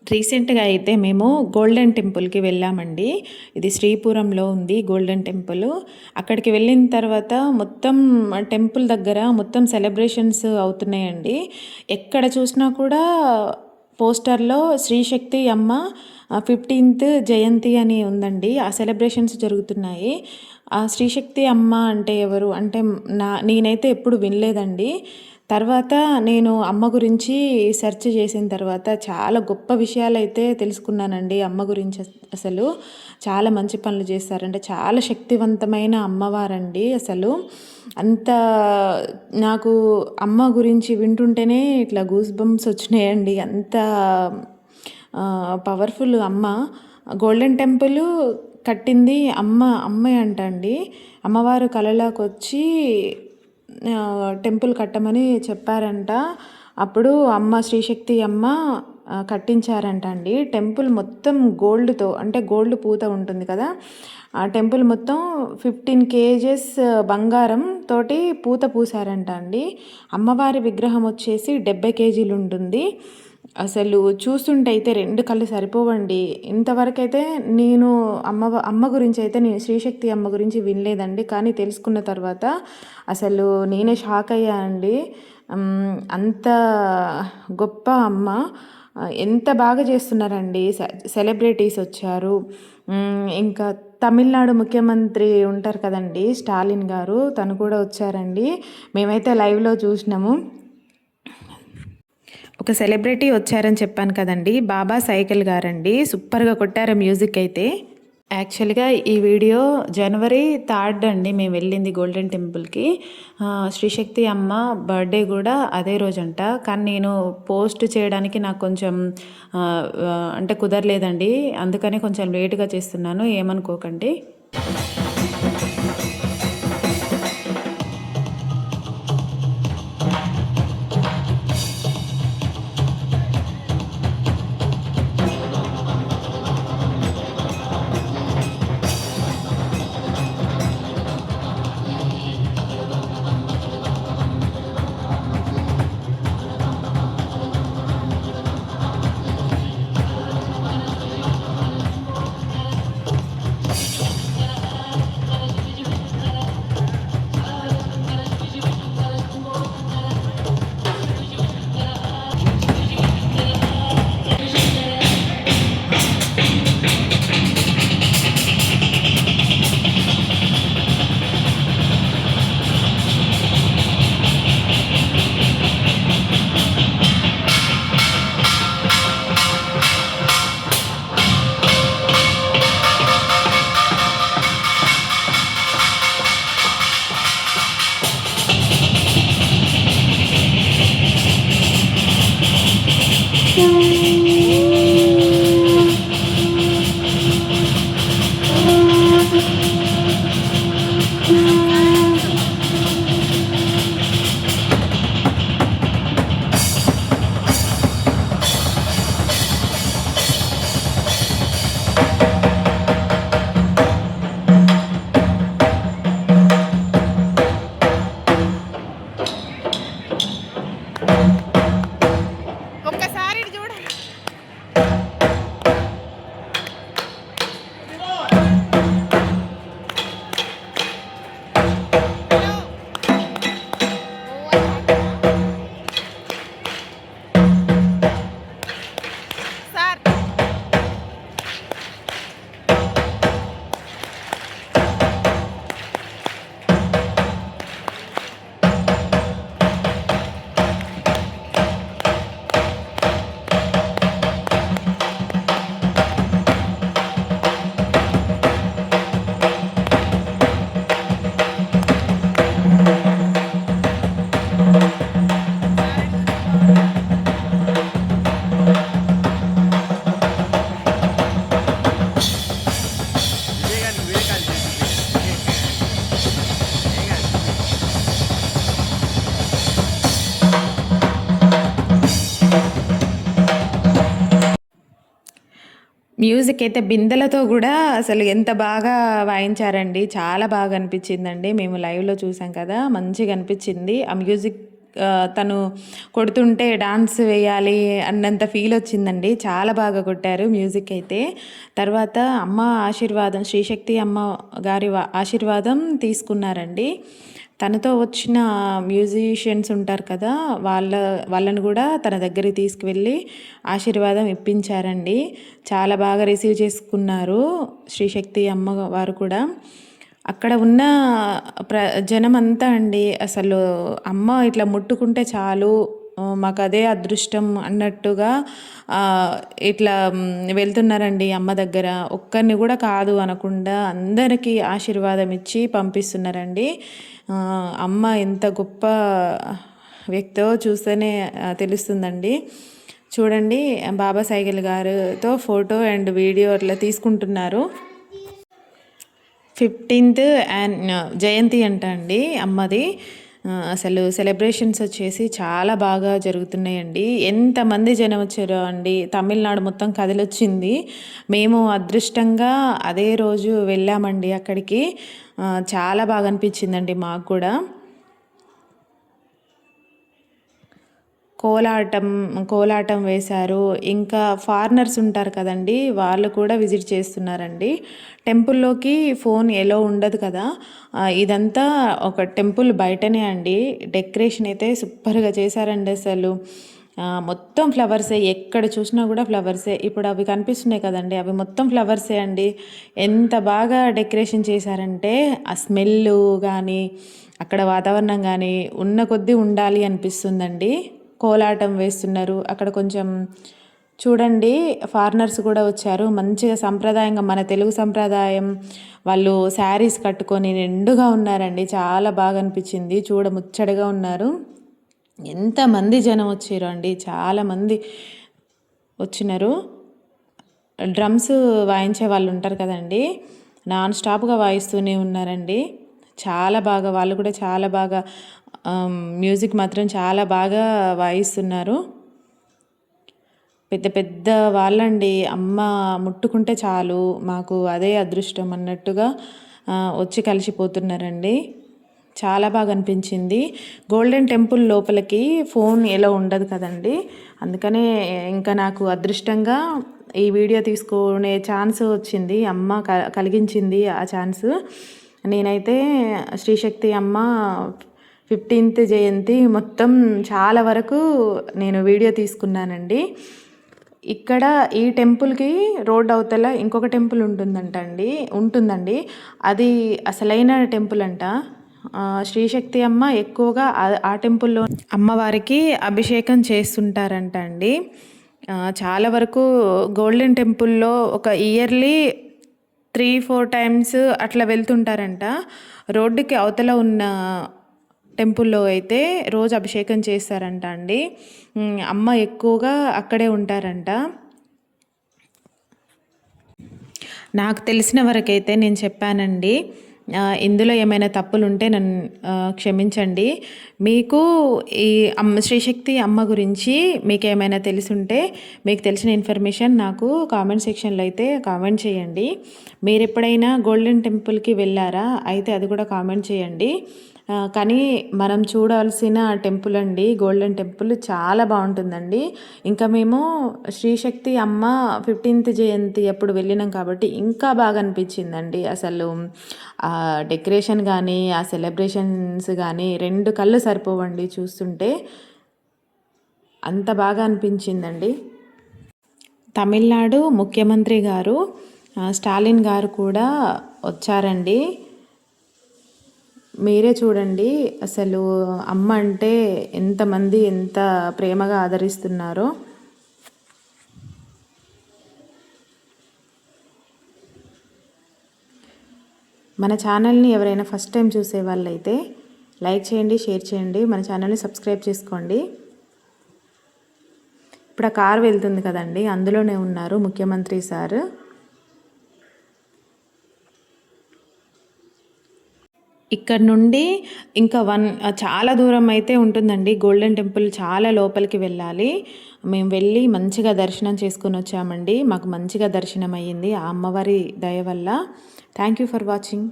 రీసెంట్‌గా అయితే మేము గోల్డెన్ టెంపుల్‌కి వెళ్ళామండి. ఇది శ్రీపురంలో ఉంది గోల్డెన్ టెంపులు. అక్కడికి వెళ్ళిన తర్వాత మొత్తం టెంపుల్ దగ్గర మొత్తం సెలబ్రేషన్స్ అవుతున్నాయండి. ఎక్కడ చూసినా కూడా పోస్టర్‌లో శ్రీశక్తి అమ్మ 15థ్ జయంతి అని ఉందండి. ఆ సెలబ్రేషన్స్ జరుగుతున్నాయి. ఆ శ్రీశక్తి అమ్మ అంటే ఎవరు? అంటే నేనైతే ఎప్పుడు వినలేదండి. తర్వాత నేను అమ్మ గురించి సెర్చ్ చేసిన తర్వాత చాలా గొప్ప విషయాలైతే తెలుసుకున్నానండి అమ్మ గురించి. అసలు చాలా మంచి పనులు చేస్తారంటే చాలా శక్తివంతమైన అమ్మవారండి అసలు. అంత నాకు అమ్మ గురించి వింటుంటేనే ఇట్లా గూస్ బంప్స్ వచ్చినాయండి. అంత పవర్ఫుల్ అమ్మ. గోల్డెన్ టెంపుల్ కట్టింది అమ్మే అంట అండి. అమ్మవారు కలలోకొచ్చి టెంపుల్ కట్టమని చెప్పారంట. అప్పుడు అమ్మ శ్రీశక్తి అమ్మ కట్టించారంట అండి. టెంపుల్ మొత్తం గోల్డ్‌తో, అంటే గోల్డ్ పూత ఉంటుంది కదా, ఆ టెంపుల్ మొత్తం 15 కేజెస్ బంగారం తోటి పూత పూసారంట అండి. అమ్మవారి విగ్రహం వచ్చేసి 70 కేజీలు ఉంటుంది. అసలు చూస్తుంటే అయితే 2 కళ్ళు సరిపోవండి. ఇంతవరకైతే నేను అమ్మ గురించి అయితే నేను శ్రీశక్తి అమ్మ గురించి వినలేదండి. కానీ తెలుసుకున్న తర్వాత అసలు నేనే షాక్ అయ్యా అండి. అంత గొప్ప అమ్మ. ఎంత బాగా చేస్తున్నారండి. సెలబ్రిటీస్ వచ్చారు. ఇంకా తమిళనాడు ముఖ్యమంత్రి ఉంటారు కదండీ, స్టాలిన్ గారు, తను కూడా వచ్చారండి. మేమైతే లైవ్‌లో చూసినాము. ఒక సెలబ్రిటీ వచ్చారని చెప్పాను కదండీ, బాబా సైకిల్ గారండి. సూపర్‌గా కొట్టారు మ్యూజిక్ అయితే. యాక్చువల్‌గా ఈ వీడియో జనవరి 3 అండి మేము వెళ్ళింది గోల్డెన్ టెంపుల్‌కి. శ్రీశక్తి అమ్మ బర్త్డే కూడా అదే రోజంట. కానీ నేను పోస్ట్ చేయడానికి నాకు కొంచెం అంటే కుదరలేదండి. అందుకని కొంచెం లేట్‌గా చేస్తున్నాను, ఏమనుకోకండి. మ్యూజిక్ అయితే బిందెలతో కూడా అసలు ఎంత బాగా వాయించారండి. చాలా బాగా అనిపించిందండి. మేము లైవ్లో చూసాం కదా, మంచిగా అనిపించింది. ఆ మ్యూజిక్ తను కొడుతుంటే డాన్స్ వేయాలి అన్నంత ఫీల్ వచ్చిందండి. చాలా బాగా కొట్టారు మ్యూజిక్ అయితే. తర్వాత అమ్మ ఆశీర్వాదం, శ్రీశక్తి అమ్మ గారి ఆశీర్వాదం తీసుకున్నారండి. తనతో వచ్చిన మ్యూజిషియన్స్ ఉంటారు కదా, వాళ్ళని కూడా తన దగ్గరికి తీసుకువెళ్ళి ఆశీర్వాదం ఇప్పించారండి. చాలా బాగా రిసీవ్ చేసుకున్నారు శ్రీశక్తి అమ్మవారు కూడా. అక్కడ ఉన్న జనమంతా అండి అసలు అమ్మ ఇట్లా ముట్టుకుంటే చాలు మాకు అదే అదృష్టం అన్నట్టుగా ఇట్లా వెళ్తున్నారండి అమ్మ దగ్గర. ఒక్కరిని కూడా కాదు అనకుండా అందరికీ ఆశీర్వాదం ఇచ్చి పంపిస్తున్నారండి. అమ్మ ఎంత గొప్ప వ్యక్తో చూస్తేనే తెలుస్తుందండి. చూడండి, బాబా సైగల్ గారితో ఫోటో అండ్ వీడియో అట్లా తీసుకుంటున్నారు. 15th జయంతి అంట అండి అమ్మది. అసలు సెలబ్రేషన్స్ వచ్చేసి చాలా బాగా జరుగుతున్నాయండి. ఎంతమంది జనం వచ్చారో అండి, తమిళనాడు మొత్తం కదిలొచ్చింది. మేము అదృష్టంగా అదే రోజు వెళ్ళామండి అక్కడికి. చాలా బాగా అనిపించిందండి మాకు కూడా. కోలాటం వేశారు. ఇంకా ఫారినర్స్ ఉంటారు కదండి, వాళ్ళు కూడా విజిట్ చేస్తున్నారండి. టెంపుల్లోకి ఫోన్ ఎలో ఉండదు కదా. ఇదంతా ఒక టెంపుల్ బయటనే అండి. డెకరేషన్ అయితే సూపర్గా చేశారండి అసలు. మొత్తం ఫ్లవర్సే, ఎక్కడ చూసినా కూడా ఫ్లవర్సే. ఇప్పుడు అవి కనిపిస్తున్నాయి కదండి, అవి మొత్తం ఫ్లవర్సే అండి. ఎంత బాగా డెకరేషన్ చేశారంటే ఆ స్మెల్ కానీ అక్కడ వాతావరణం కానీ ఉన్న కొద్దీ ఉండాలి అనిపిస్తుందండి. కోలాటం వేస్తున్నారు అక్కడ. కొంచెం చూడండి, ఫారినర్స్ కూడా వచ్చారు. మంచిగా సంప్రదాయంగా మన తెలుగు సంప్రదాయం వాళ్ళు శారీస్ కట్టుకొని నిండుగా ఉన్నారండి. చాలా బాగా అనిపించింది, ముచ్చటగా ఉన్నారు. ఎంతమంది జనం వచ్చారు అండి, చాలామంది వచ్చినారు. డ్రమ్స్ వాయించే వాళ్ళు ఉంటారు కదండి, నాన్ స్టాప్గా వాయిస్తూనే ఉన్నారండి. చాలా బాగా, వాళ్ళు కూడా చాలా బాగా మ్యూజిక్ మాత్రం చాలా బాగా వాయిస్తున్నారు. పెద్ద పెద్ద వాళ్ళండి. అమ్మ ముట్టుకుంటే చాలు మాకు అదే అదృష్టం అన్నట్టుగా వచ్చి కలిసిపోతున్నారండి. చాలా బాగా అనిపించింది. గోల్డెన్ టెంపుల్ లోపలికి ఫోన్ ఎలా ఉండదు కదండి, అందుకనే ఇంకా నాకు అదృష్టంగా ఈ వీడియో తీసుకునే ఛాన్స్ వచ్చింది. అమ్మ కలిగించింది ఆ ఛాన్స్. నేనైతే శ్రీశక్తి అమ్మ 15th జయంతి మొత్తం చాలా వరకు నేను వీడియో తీసుకున్నానండి. ఇక్కడ ఈ టెంపుల్కి రోడ్ అవతల ఇంకొక టెంపుల్ ఉంటుందండి. అది అసలైన టెంపుల్ అంట. శ్రీశక్తి అమ్మ ఎక్కువగా ఆ టెంపుల్లో అమ్మవారికి అభిషేకం చేస్తుంటారంట అండి. చాలా వరకు గోల్డెన్ టెంపుల్లో ఒక ఇయర్లీ 3-4 టైమ్స్ అట్లా వెళ్తుంటారంట. రోడ్డుకి అవతల ఉన్న టెంపుల్లో అయితే రోజు అభిషేకం చేస్తారంట అండి. అమ్మ ఎక్కువగా అక్కడే ఉంటారంట. నాకు తెలిసిన వరకైతే నేను చెప్పానండి. ఇందులో ఏమైనా తప్పులు ఉంటే నన్ను క్షమించండి. మీకు ఈ శ్రీశక్తి అమ్మ గురించి మీకు ఏమైనా తెలుసుంటే, మీకు తెలిసిన ఇన్ఫర్మేషన్ నాకు కామెంట్ సెక్షన్లో అయితే కామెంట్ చేయండి. మీరు ఎప్పుడైనా గోల్డెన్ టెంపుల్కి వెళ్ళారా అయితే అది కూడా కామెంట్ చేయండి. కానీ మనం చూడాల్సిన టెంపుల్ అండి గోల్డెన్ టెంపుల్, చాలా బాగుంటుందండి. ఇంకా మేము శ్రీశక్తి అమ్మ 15th జయంతి అప్పుడు వెళ్ళినాం కాబట్టి ఇంకా బాగా అనిపించిందండి. అసలు ఆ డెకరేషన్ కానీ ఆ సెలబ్రేషన్స్ కానీ 2 కళ్ళు సరిపోవండి చూస్తుంటే, అంత బాగా అనిపించిందండి. తమిళనాడు ముఖ్యమంత్రి గారు స్టాలిన్ గారు కూడా వచ్చారండి. మీరే చూడండి అసలు అమ్మ అంటే ఎంతమంది ఎంత ప్రేమగా ఆదరిస్తున్నారో. మన ఛానల్ని ఎవరైనా ఫస్ట్ టైం చూసే వాళ్ళైతే లైక్ చేయండి, షేర్ చేయండి, మన ఛానల్ని సబ్స్క్రైబ్ చేసుకోండి. ఇప్పుడు ఆ కారు వెళ్తుంది కదండి, అందులోనే ఉన్నారు ముఖ్యమంత్రి సార్. ఇక్కడ నుండి ఇంకా చాలా దూరం అయితే ఉంటుందండి గోల్డెన్ టెంపుల్, చాలా లోపలికి వెళ్ళాలి. మేము వెళ్ళి మంచిగా దర్శనం చేసుకొని వచ్చామండి. మాకు మంచిగా దర్శనం అయ్యింది ఆ అమ్మవారి దయ వల్ల. Thank you for watching.